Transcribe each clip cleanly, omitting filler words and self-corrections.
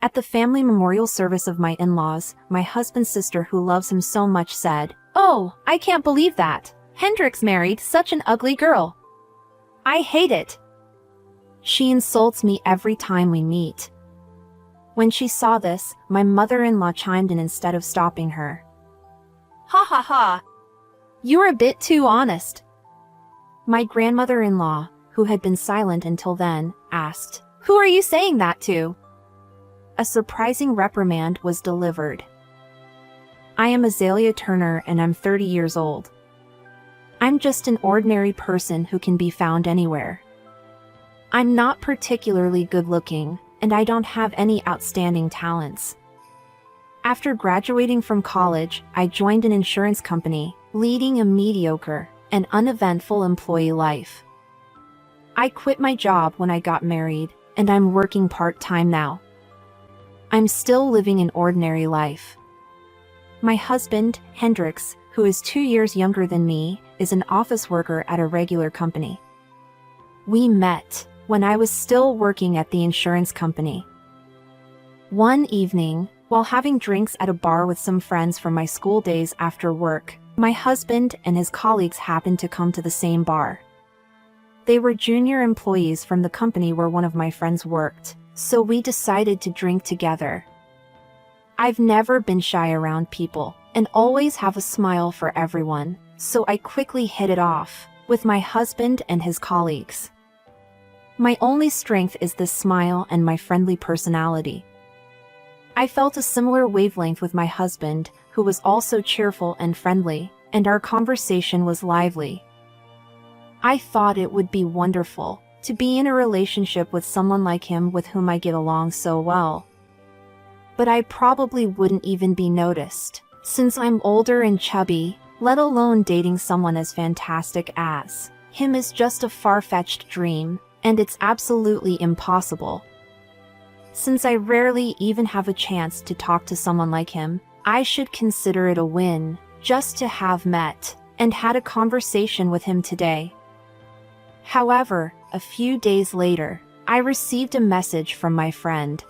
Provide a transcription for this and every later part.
At the family memorial service of my in-laws, my husband's sister who loves him so much said, "Oh, I can't believe that. Hendrix married such an ugly girl. I hate it. She insults me every time we meet." When she saw this, my mother-in-law chimed in instead of stopping her. "Ha ha ha. You're a bit too honest." My grandmother-in-law, who had been silent until then, asked, "Who are you saying that to?" A surprising reprimand was delivered. "I am Azalea Turner and I'm 30 years old. I'm just an ordinary person who can be found anywhere. I'm not particularly good-looking, and I don't have any outstanding talents. After graduating from college, I joined an insurance company, leading a mediocre and uneventful employee life. I quit my job when I got married, and I'm working part-time now. I'm still living an ordinary life. My husband, Hendrix, who is 2 years younger than me, is an office worker at a regular company. We met when I was still working at the insurance company. One evening, while having drinks at a bar with some friends from my school days after work, my husband and his colleagues happened to come to the same bar. They were junior employees from the company where one of my friends worked, so we decided to drink together. I've never been shy around people, and always have a smile for everyone, so I quickly hit it off with my husband and his colleagues. My only strength is this smile and my friendly personality. I felt a similar wavelength with my husband, who was also cheerful and friendly, and our conversation was lively. I thought it would be wonderful to be in a relationship with someone like him with whom I get along so well. But I probably wouldn't even be noticed, since I'm older and chubby, let alone dating someone as fantastic as him is just a far-fetched dream, and it's absolutely impossible. Since I rarely even have a chance to talk to someone like him, I should consider it a win just to have met and had a conversation with him today. However, a few days later, I received a message from my friend.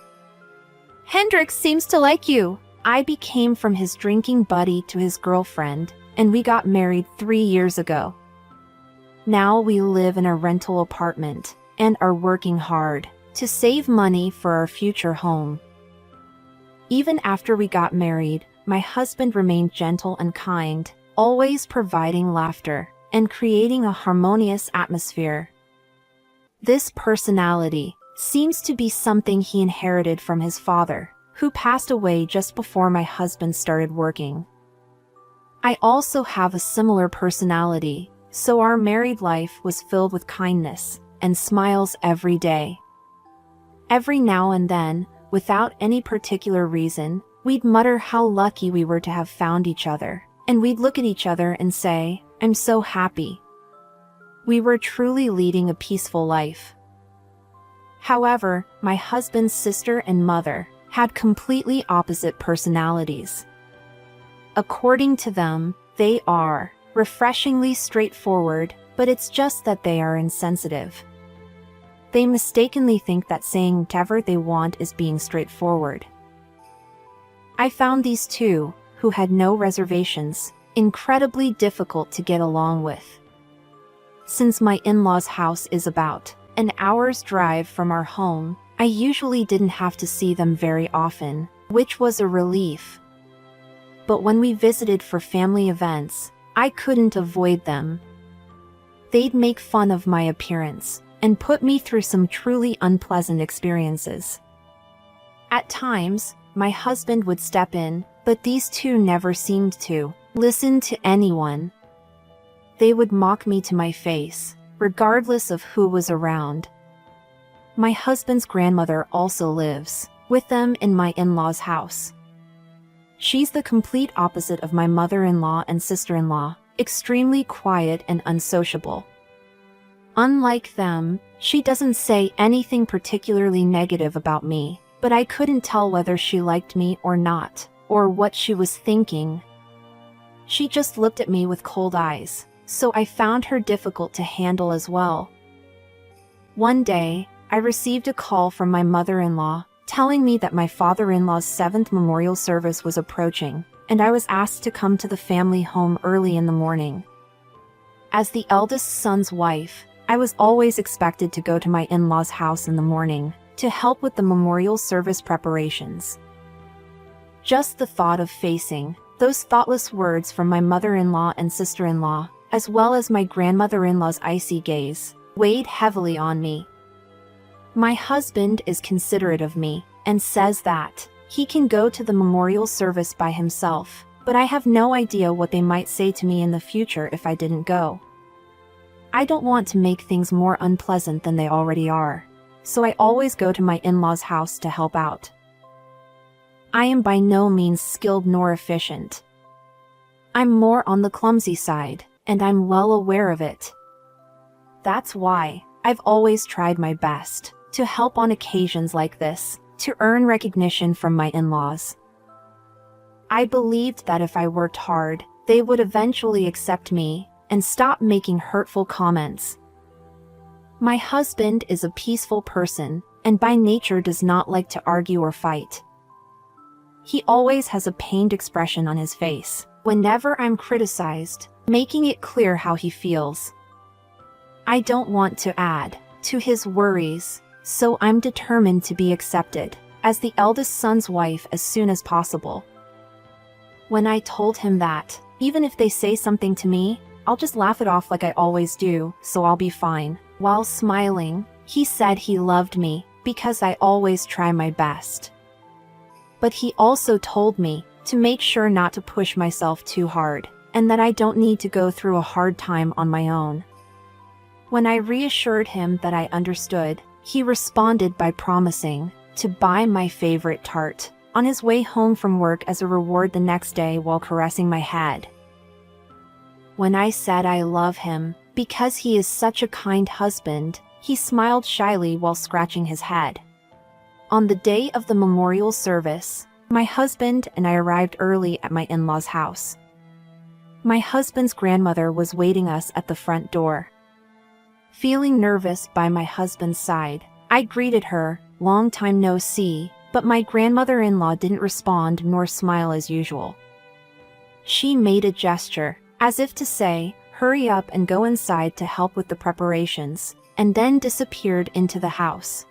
"Hendrix seems to like you." I became from his drinking buddy to his girlfriend, and we got married 3 years ago. Now we live in a rental apartment and are working hard to save money for our future home. Even after we got married, my husband remained gentle and kind, always providing laughter and creating a harmonious atmosphere. This personality seems to be something he inherited from his father, who passed away just before my husband started working. I also have a similar personality, so our married life was filled with kindness and smiles every day. Every now and then, without any particular reason, we'd mutter how lucky we were to have found each other, and we'd look at each other and say, "I'm so happy." We were truly leading a peaceful life. However, my husband's sister and mother had completely opposite personalities. According to them, they are refreshingly straightforward, but it's just that they are insensitive. They mistakenly think that saying whatever they want is being straightforward. I found these two, who had no reservations, incredibly difficult to get along with. Since my in-laws' house is about an hour's drive from our home, I usually didn't have to see them very often, which was a relief. But when we visited for family events, I couldn't avoid them. They'd make fun of my appearance and put me through some truly unpleasant experiences. At times, my husband would step in, but these two never seemed to listen to anyone. They would mock me to my face, regardless of who was around. My husband's grandmother also lives with them in my in-laws' house. She's the complete opposite of my mother-in-law and sister-in-law, extremely quiet and unsociable. Unlike them, she doesn't say anything particularly negative about me, but I couldn't tell whether she liked me or not, or what she was thinking. She just looked at me with cold eyes, so I found her difficult to handle as well. One day, I received a call from my mother-in-law telling me that my father-in-law's 7th memorial service was approaching, and I was asked to come to the family home early in the morning. As the eldest son's wife, I was always expected to go to my in-laws' house in the morning to help with the memorial service preparations. Just the thought of facing those thoughtless words from my mother-in-law and sister-in-law, as well as my grandmother-in-law's icy gaze, weighed heavily on me. My husband is considerate of me and says that he can go to the memorial service by himself, but I have no idea what they might say to me in the future if I didn't go. I don't want to make things more unpleasant than they already are, so I always go to my in-laws' house to help out. I am by no means skilled nor efficient. I'm more on the clumsy side, and I'm well aware of it. That's why I've always tried my best to help on occasions like this, to earn recognition from my in-laws. I believed that if I worked hard, they would eventually accept me and stop making hurtful comments. My husband is a peaceful person, and by nature does not like to argue or fight. He always has a pained expression on his face whenever I'm criticized, making it clear how he feels. I don't want to add to his worries, so I'm determined to be accepted as the eldest son's wife as soon as possible. When I told him that, even if they say something to me, I'll just laugh it off like I always do, so I'll be fine. While smiling, he said he loved me because I always try my best. But he also told me to make sure not to push myself too hard, and that I don't need to go through a hard time on my own. When I reassured him that I understood, he responded by promising to buy my favorite tart on his way home from work as a reward the next day while caressing my head. When I said I love him because he is such a kind husband, he smiled shyly while scratching his head. On the day of the memorial service, my husband and I arrived early at my in-laws' house. My husband's grandmother was waiting us at the front door. Feeling nervous by my husband's side, I greeted her, "Long time no see," but my grandmother-in-law didn't respond nor smile as usual. She made a gesture, as if to say, "Hurry up and go inside to help with the preparations," and then disappeared into the house.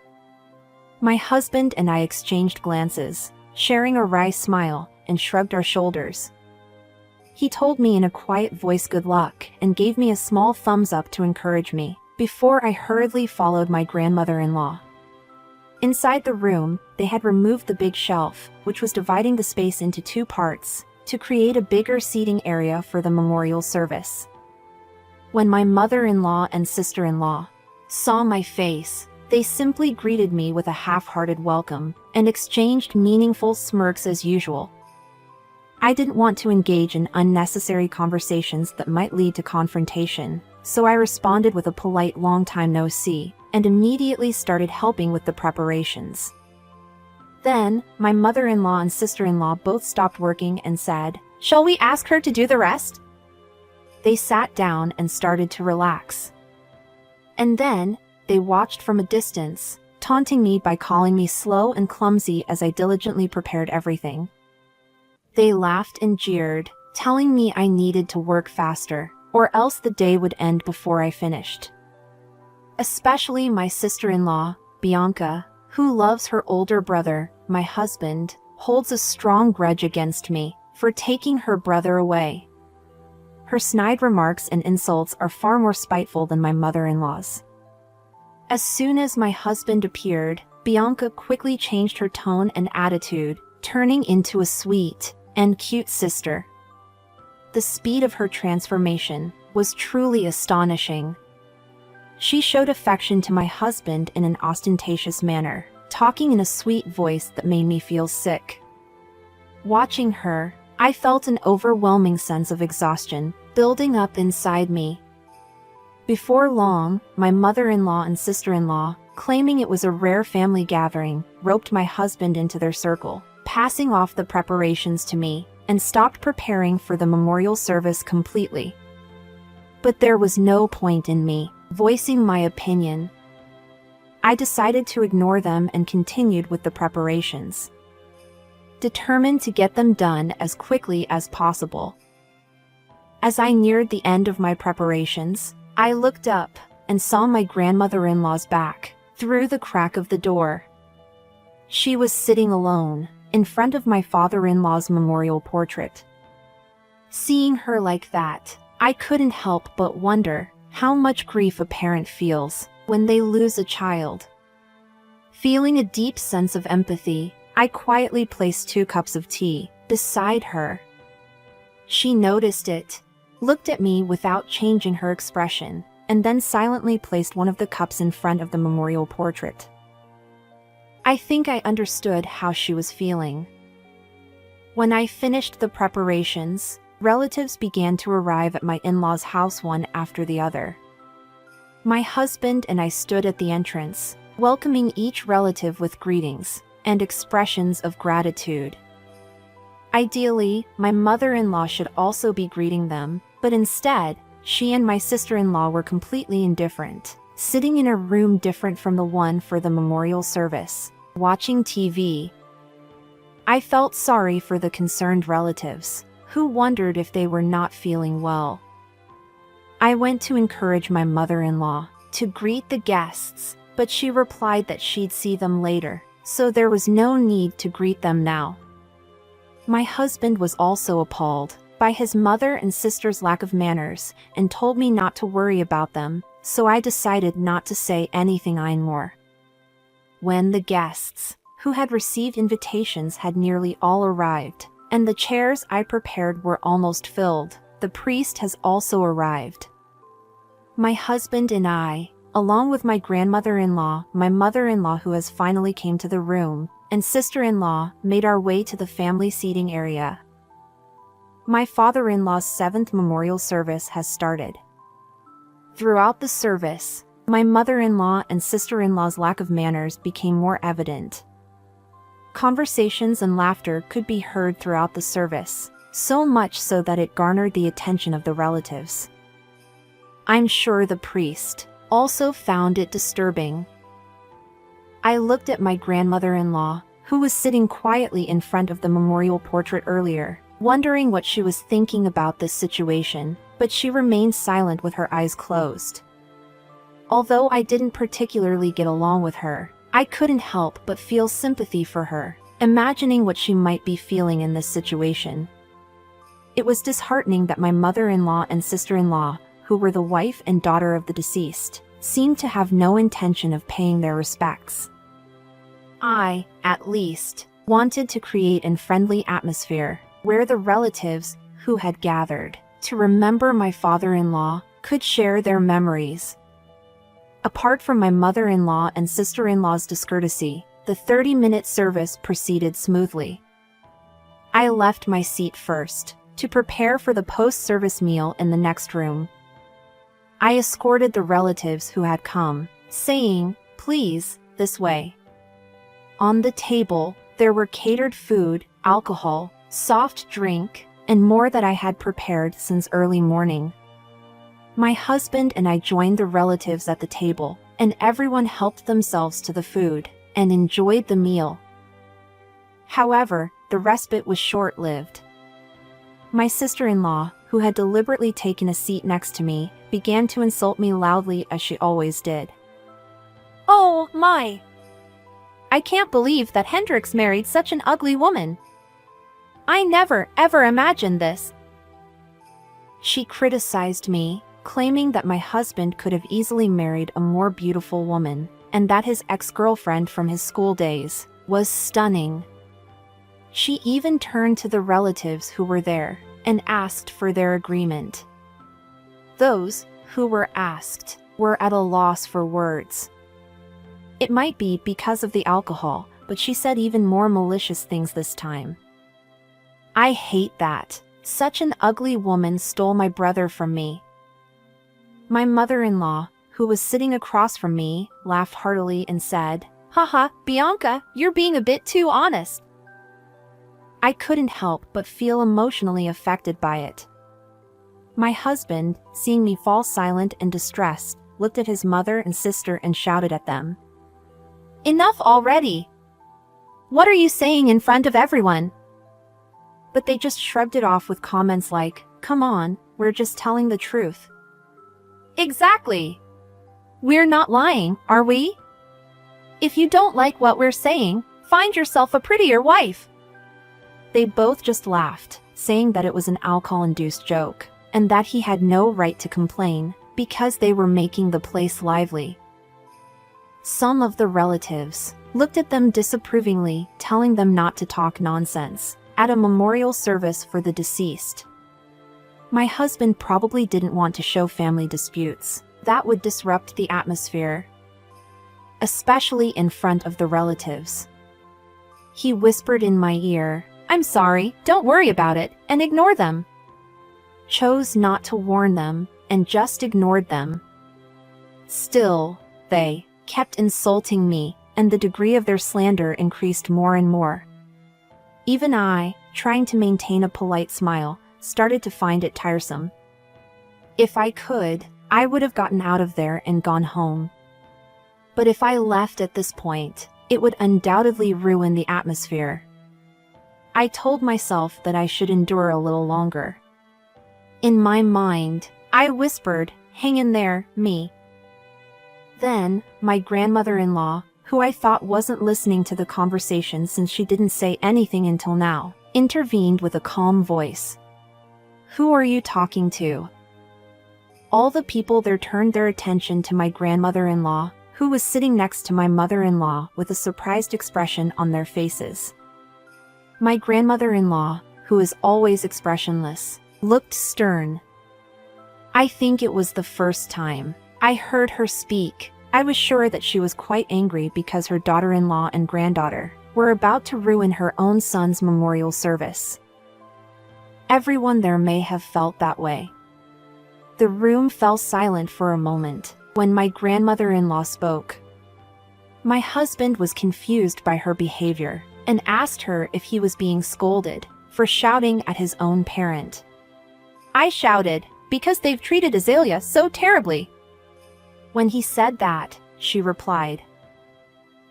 My husband and I exchanged glances, sharing a wry smile, and shrugged our shoulders. He told me in a quiet voice good luck and gave me a small thumbs up to encourage me, before I hurriedly followed my grandmother-in-law. Inside the room, they had removed the big shelf, which was dividing the space into 2 parts, to create a bigger seating area for the memorial service. When my mother-in-law and sister-in-law saw my face, they simply greeted me with a half-hearted welcome and exchanged meaningful smirks as usual. I didn't want to engage in unnecessary conversations that might lead to confrontation, so I responded with a polite "long time no see," and immediately started helping with the preparations. Then, my mother-in-law and sister-in-law both stopped working and said, "Shall we ask her to do the rest?" They sat down and started to relax. And then, they watched from a distance, taunting me by calling me slow and clumsy as I diligently prepared everything. They laughed and jeered, telling me I needed to work faster, or else the day would end before I finished. Especially my sister-in-law, Bianca, who loves her older brother, my husband, holds a strong grudge against me for taking her brother away. Her snide remarks and insults are far more spiteful than my mother-in-law's. As soon as my husband appeared, Bianca quickly changed her tone and attitude, turning into a sweet and cute sister. The speed of her transformation was truly astonishing. She showed affection to my husband in an ostentatious manner, talking in a sweet voice that made me feel sick. Watching her, I felt an overwhelming sense of exhaustion building up inside me. Before long, my mother-in-law and sister-in-law, claiming it was a rare family gathering, roped my husband into their circle, passing off the preparations to me, and stopped preparing for the memorial service completely. But there was no point in me voicing my opinion. I decided to ignore them and continued with the preparations, determined to get them done as quickly as possible. As I neared the end of my preparations, I looked up and saw my grandmother-in-law's back through the crack of the door. She was sitting alone in front of my father-in-law's memorial portrait. Seeing her like that, I couldn't help but wonder how much grief a parent feels when they lose a child. Feeling a deep sense of empathy, I quietly placed 2 cups of tea beside her. She noticed it, looked at me without changing her expression, and then silently placed one of the cups in front of the memorial portrait. I think I understood how she was feeling. When I finished the preparations, relatives began to arrive at my in-laws' house one after the other. My husband and I stood at the entrance, welcoming each relative with greetings and expressions of gratitude. Ideally, my mother-in-law should also be greeting them, but instead, she and my sister-in-law were completely indifferent, sitting in a room different from the one for the memorial service, watching TV. I felt sorry for the concerned relatives, who wondered if they were not feeling well. I went to encourage my mother-in-law to greet the guests, but she replied that she'd see them later, so there was no need to greet them now. My husband was also appalled by his mother and sister's lack of manners and told me not to worry about them, so I decided not to say anything anymore. When the guests, who had received invitations, had nearly all arrived, and the chairs I prepared were almost filled, the priest has also arrived. My husband and I, along with my grandmother-in-law, my mother-in-law who has finally came to the room, and sister-in-law, made our way to the family seating area. My father-in-law's 7th memorial service has started. Throughout the service, my mother-in-law and sister-in-law's lack of manners became more evident. Conversations and laughter could be heard throughout the service, so much so that it garnered the attention of the relatives. I'm sure the priest also found it disturbing. I looked at my grandmother-in-law, who was sitting quietly in front of the memorial portrait earlier, wondering what she was thinking about this situation, but she remained silent with her eyes closed. Although I didn't particularly get along with her, I couldn't help but feel sympathy for her, imagining what she might be feeling in this situation. It was disheartening that my mother-in-law and sister-in-law, who were the wife and daughter of the deceased, seemed to have no intention of paying their respects. I, at least, wanted to create a friendly atmosphere where the relatives who had gathered to remember my father-in-law could share their memories. Apart from my mother-in-law and sister-in-law's discourtesy, the 30-minute service proceeded smoothly. I left my seat first to prepare for the post-service meal in the next room. I escorted the relatives who had come, saying, "Please, this way." On the table, there were catered food, alcohol, soft drink, and more that I had prepared since early morning. My husband and I joined the relatives at the table, and everyone helped themselves to the food and enjoyed the meal. However, the respite was short-lived. My sister-in-law, who had deliberately taken a seat next to me, began to insult me loudly as she always did. "Oh, my! I can't believe that Hendrix married such an ugly woman. I never, ever imagined this." She criticized me, claiming that my husband could have easily married a more beautiful woman, and that his ex-girlfriend from his school days was stunning. She even turned to the relatives who were there and asked for their agreement. Those who were asked were at a loss for words. It might be because of the alcohol, but she said even more malicious things this time. "I hate that. Such an ugly woman stole my brother from me." My mother-in-law, who was sitting across from me, laughed heartily and said, "Haha, Bianca, you're being a bit too honest." I couldn't help but feel emotionally affected by it. My husband, seeing me fall silent and distressed, looked at his mother and sister and shouted at them, Enough already. What are you saying in front of everyone? But they just shrugged it off with comments like, come on, we're just telling the truth. Exactly. We're not lying, are we? If you don't like what we're saying, find yourself a prettier wife. They both just laughed, saying that it was an alcohol-induced joke, and that he had no right to complain, because they were making the place lively. Some of the relatives looked at them disapprovingly, telling them not to talk nonsense at a memorial service for the deceased. My husband probably didn't want to show family disputes. That would disrupt the atmosphere, especially in front of the relatives. He whispered in my ear, "I'm sorry, don't worry about it," and ignore them. Chose not to warn them, and just ignored them. Still, they kept insulting me, and the degree of their slander increased more and more. Even I, trying to maintain a polite smile, started to find it tiresome. If I could, I would have gotten out of there and gone home. But if I left at this point, it would undoubtedly ruin the atmosphere. I told myself that I should endure a little longer. In my mind, I whispered, "Hang in there, me." Then, my grandmother-in-law, who I thought wasn't listening to the conversation since she didn't say anything until now, intervened with a calm voice. "Who are you talking to?" All the people there turned their attention to my grandmother-in-law, who was sitting next to my mother-in-law with a surprised expression on their faces. My grandmother-in-law, who is always expressionless, looked stern. I think it was the first time I heard her speak. I was sure that she was quite angry because her daughter-in-law and granddaughter were about to ruin her own son's memorial service. Everyone there may have felt that way. The room fell silent for a moment when my grandmother-in-law spoke. My husband was confused by her behavior and asked her if he was being scolded for shouting at his own parent. I shouted, "Because they've treated Azalea so terribly." When he said that, she replied,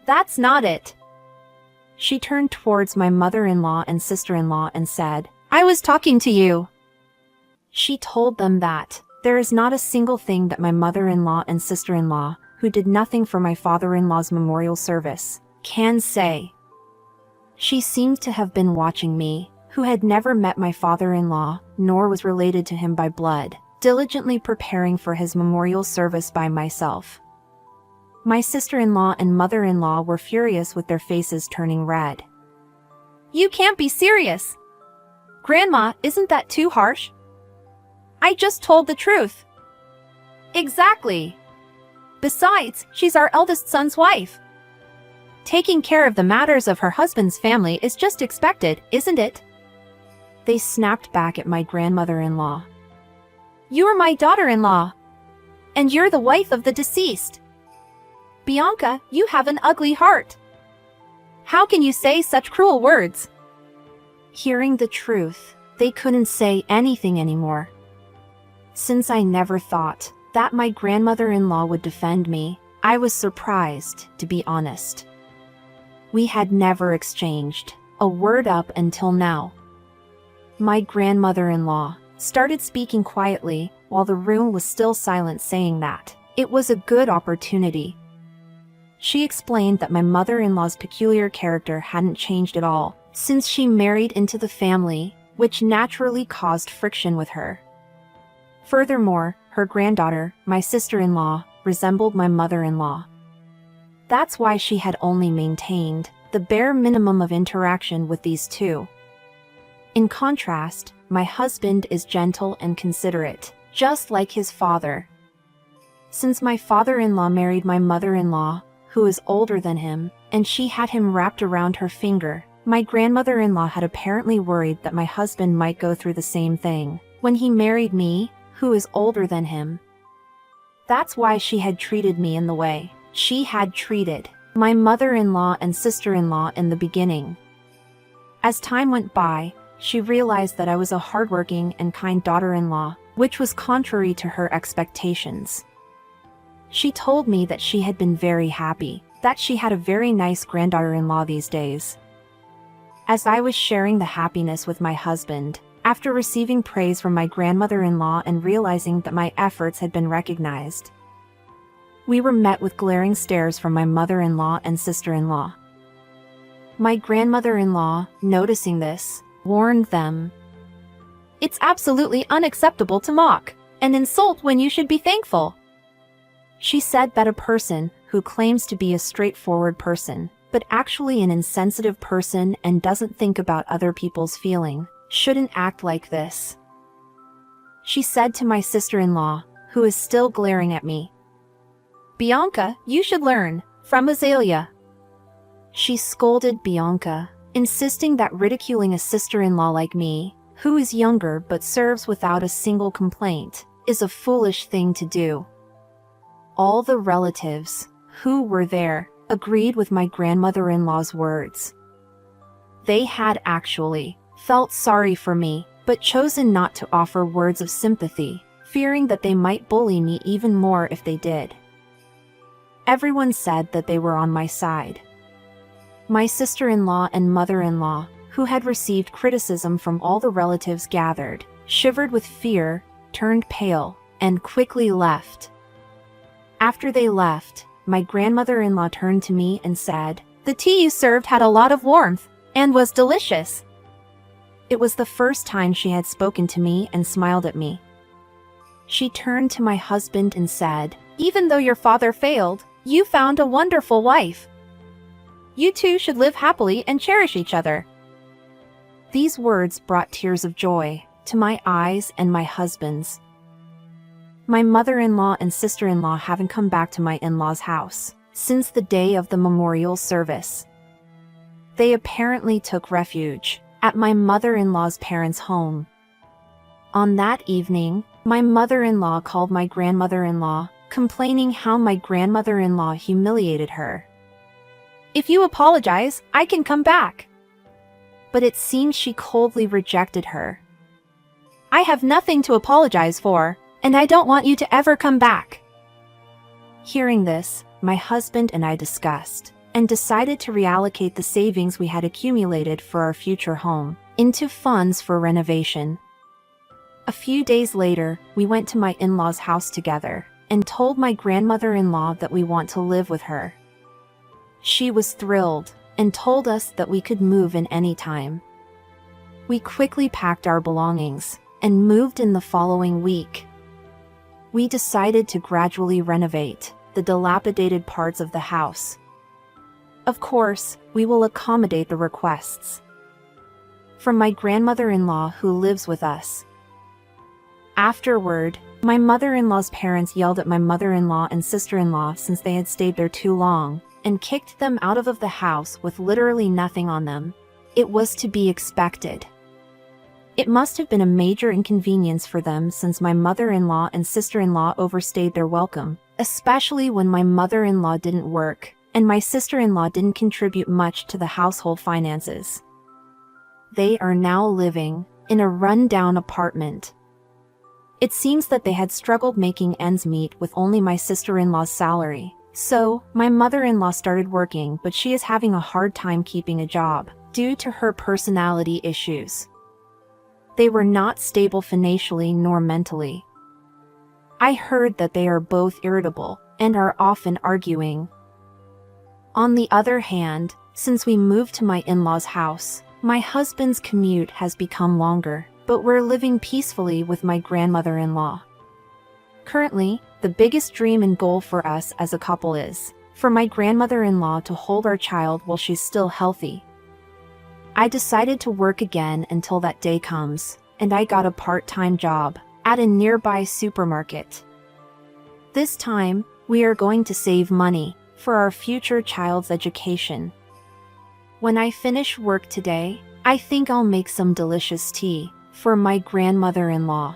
"That's not it." She turned towards my mother-in-law and sister-in-law and said, "I was talking to you." She told them that there is not a single thing that my mother-in-law and sister-in-law, who did nothing for my father-in-law's memorial service, can say. She seemed to have been watching me, who had never met my father-in-law, nor was related to him by blood, diligently preparing for his memorial service by myself. My sister-in-law and mother-in-law were furious with their faces turning red. "You can't be serious! Grandma, isn't that too harsh? I just told the truth." "Exactly. Besides, she's our eldest son's wife. Taking care of the matters of her husband's family is just expected, isn't it?" They snapped back at my grandmother-in-law. "You're my daughter-in-law. And you're the wife of the deceased. Bianca, you have an ugly heart. How can you say such cruel words?" Hearing the truth, they couldn't say anything anymore. Since I never thought that my grandmother-in-law would defend me, I was surprised, to be honest. We had never exchanged a word up until now. My grandmother-in-law started speaking quietly while the room was still silent, saying that it was a good opportunity. She explained that my mother-in-law's peculiar character hadn't changed at all since she married into the family, which naturally caused friction with her. Furthermore, her granddaughter, my sister-in-law, resembled my mother-in-law. That's why she had only maintained the bare minimum of interaction with these two. In contrast, my husband is gentle and considerate, just like his father. Since my father-in-law married my mother-in-law, who is older than him, and she had him wrapped around her finger, my grandmother-in-law had apparently worried that my husband might go through the same thing when he married me, who is older than him. That's why she had treated me in the way she had treated my mother-in-law and sister-in-law in the beginning. As time went by, she realized that I was a hardworking and kind daughter-in-law, which was contrary to her expectations. She told me that she had been very happy that she had a very nice granddaughter-in-law these days. As I was sharing the happiness with my husband, after receiving praise from my grandmother-in-law and realizing that my efforts had been recognized, we were met with glaring stares from my mother-in-law and sister-in-law. My grandmother-in-law, noticing this, warned them, "It's absolutely unacceptable to mock and insult when you should be thankful." She said that a person who claims to be a straightforward person, but actually an insensitive person and doesn't think about other people's feeling, shouldn't act like this. She said to my sister-in-law, who is still glaring at me, "Bianca, you should learn from Azalea." She scolded Bianca, insisting that ridiculing a sister-in-law like me, who is younger but serves without a single complaint, is a foolish thing to do. All the relatives who were there agreed with my grandmother-in-law's words. They had actually felt sorry for me, but chosen not to offer words of sympathy, fearing that they might bully me even more if they did. Everyone said that they were on my side. My sister-in-law and mother-in-law, who had received criticism from all the relatives gathered, shivered with fear, turned pale, and quickly left. After they left, my grandmother-in-law turned to me and said, "The tea you served had a lot of warmth and was delicious." It was the first time she had spoken to me and smiled at me. She turned to my husband and said, "Even though your father failed, you found a wonderful wife. You two should live happily and cherish each other." These words brought tears of joy to my eyes and my husband's. My mother-in-law and sister-in-law haven't come back to my in-laws' house since the day of the memorial service. They apparently took refuge at my mother-in-law's parents' home. On that evening, my mother-in-law called my grandmother-in-law, complaining how my grandmother-in-law humiliated her. "If you apologize, I can come back." But it seemed she coldly rejected her. "I have nothing to apologize for, and I don't want you to ever come back." Hearing this, my husband and I discussed and decided to reallocate the savings we had accumulated for our future home into funds for renovation. A few days later, we went to my in-laws' house together and told my grandmother-in-law that we want to live with her. She was thrilled and told us that we could move in any time. We quickly packed our belongings and moved in the following week. We decided to gradually renovate the dilapidated parts of the house. Of course, we will accommodate the requests from my grandmother-in-law who lives with us. Afterward, my mother-in-law's parents yelled at my mother-in-law and sister-in-law since they had stayed there too long, and kicked them out of the house with literally nothing on them. It was to be expected. It must have been a major inconvenience for them since my mother-in-law and sister-in-law overstayed their welcome, especially when my mother-in-law didn't work, and my sister-in-law didn't contribute much to the household finances. They are now living in a run-down apartment. It seems that they had struggled making ends meet with only my sister-in-law's salary. So, my mother-in-law started working, but she is having a hard time keeping a job due to her personality issues. They were not stable financially nor mentally. I heard that they are both irritable and are often arguing. On the other hand, since we moved to my in-laws' house, my husband's commute has become longer, but we're living peacefully with my grandmother-in-law. Currently, the biggest dream and goal for us as a couple is for my grandmother-in-law to hold our child while she's still healthy. I decided to work again until that day comes, and I got a part-time job at a nearby supermarket. This time, we are going to save money for our future child's education. When I finish work today, I think I'll make some delicious tea for my grandmother-in-law.